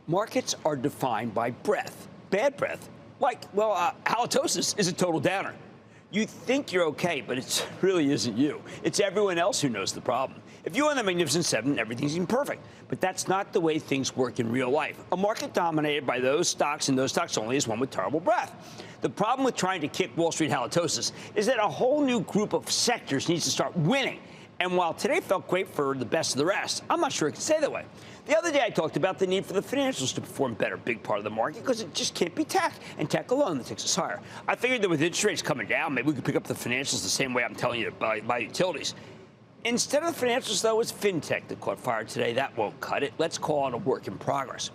Markets are defined by breadth, bad breadth. Halitosis is a total downer. You think you're okay, but it really isn't you. It's everyone else who knows the problem. If you own the Magnificent Seven, everything's imperfect. But that's not the way things work in real life. A market dominated by those stocks and those stocks only is one with terrible breadth. The problem with trying to kick Wall Street halitosis is that a whole new group of sectors needs to start winning. And while today felt great for the best of the rest, I'm not sure it can stay that way. The other day, I talked about the need for the financials to perform better, big part of the market, because it just can't be tech, and tech alone that takes us higher. I figured that with interest rates coming down, maybe we could pick up the financials the same way I'm telling you to buy utilities. Instead of the financials, though, it's fintech that caught fire today. That won't cut it. Let's call it a work in progress.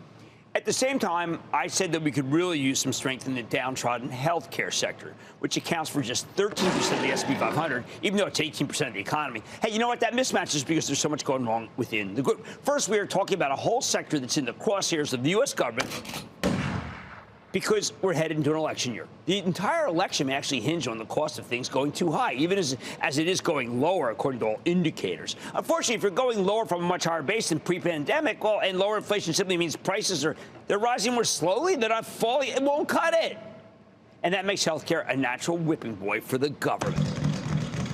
At the same time, I said that we could really use some strength in the downtrodden healthcare sector, which accounts for just 13% of the S&P 500, even though it's 18% of the economy. Hey, you know what? That mismatch is because there's so much going wrong within the group. First, we are talking about a whole sector that's in the crosshairs of the U.S. government because we're headed into an election year. The entire election may actually hinge on the cost of things going too high, even as it is going lower, according to all indicators. Unfortunately, if you're going lower from a much higher base than pre-pandemic, well, and lower inflation simply means they're rising more slowly, they're not falling, it won't cut it. And that makes healthcare a natural whipping boy for the government.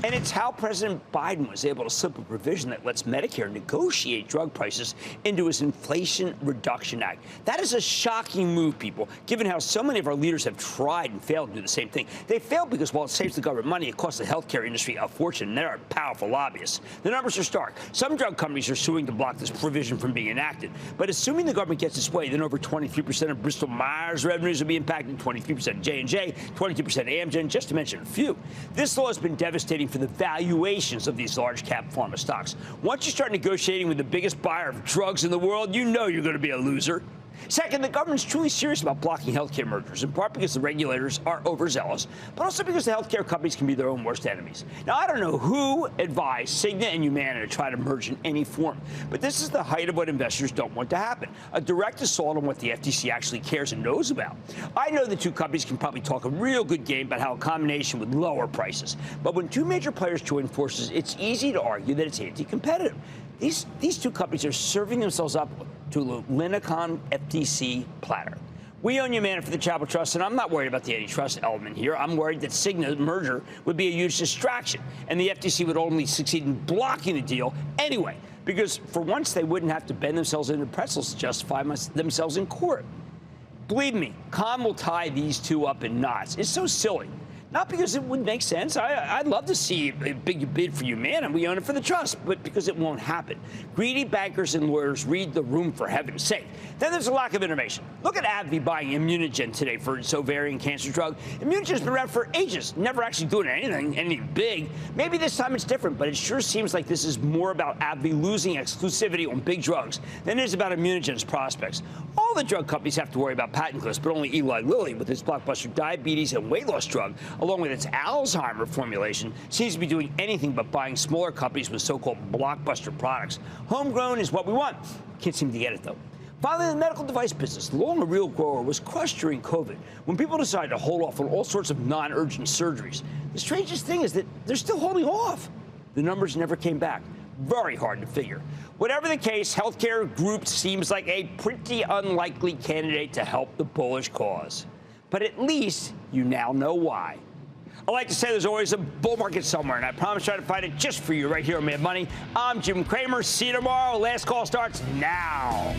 And it's how President Biden was able to slip a provision that lets Medicare negotiate drug prices into his Inflation Reduction Act. That is a shocking move, people, given how so many of our leaders have tried and failed to do the same thing. They failed because while it saves the government money, it costs the healthcare industry a fortune, and they are powerful lobbyists. The numbers are stark. Some drug companies are suing to block this provision from being enacted. But assuming the government gets its way, then over 23% of Bristol Myers revenues will be impacted, 23% J&J, 22% Amgen, just to mention a few. This law has been devastating for the valuations of these large-cap pharma stocks. Once you start negotiating with the biggest buyer of drugs in the world, you know you're going to be a loser. Second, the government's truly serious about blocking healthcare mergers, in part because the regulators are overzealous, but also because the healthcare companies can be their own worst enemies. Now, I don't know who advised Cigna and Humana to try to merge in any form, but this is the height of what investors don't want to happen, a direct assault on what the FTC actually cares and knows about. I know the two companies can probably talk a real good game about how a combination would lower prices, but when two major players join forces, it's easy to argue that it's anti-competitive. These two companies are serving themselves up to a Linicon FTC platter. We own Humana for the Charitable Trust, and I'm not worried about the antitrust element here. I'm worried that Cigna's merger would be a huge distraction, and the FTC would only succeed in blocking the deal anyway, because for once they wouldn't have to bend themselves into pretzels to justify themselves in court. Believe me, Con will tie these two up in knots. It's so silly. Not because it would make sense. I'd love to see a big bid for Humana, and we own it for the trust, but because it won't happen. Greedy bankers and lawyers read the room, for heaven's sake. Then there's a lack of innovation. Look at AbbVie buying Immunogen today for its ovarian cancer drug. Immunogen's been around for ages, never actually doing anything big. Maybe this time it's different, but it sure seems like this is more about AbbVie losing exclusivity on big drugs than it is about Immunogen's prospects. All the drug companies have to worry about patent cliffs, but only Eli Lilly, with its blockbuster diabetes and weight loss drug, along with its Alzheimer formulation, seems to be doing anything but buying smaller companies with so-called blockbuster products. Homegrown is what we want. Can't seem to get it, though. Finally, the medical device business, long a real grower, was crushed during COVID when people decided to hold off on all sorts of non-urgent surgeries. The strangest thing is that they're still holding off. The numbers never came back. Very hard to figure. Whatever the case, healthcare group seems like a pretty unlikely candidate to help the bullish cause. But at least you now know why. I like to say there's always a bull market somewhere, and I promise to try to find it just for you right here on Mad Money. I'm Jim Cramer. See you tomorrow. Last call starts now.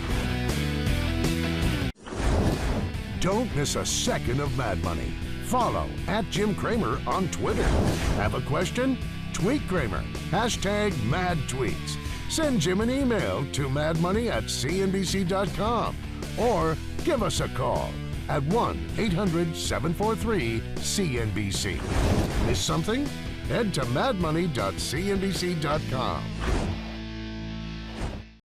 Don't miss a second of Mad Money. Follow @Jim Cramer on Twitter. Have a question? Tweet Cramer. #MadTweets. Send Jim an email to madmoney@cnbc.com or give us a call at 1-800-743-CNBC. Miss something? Head to madmoney.cnbc.com.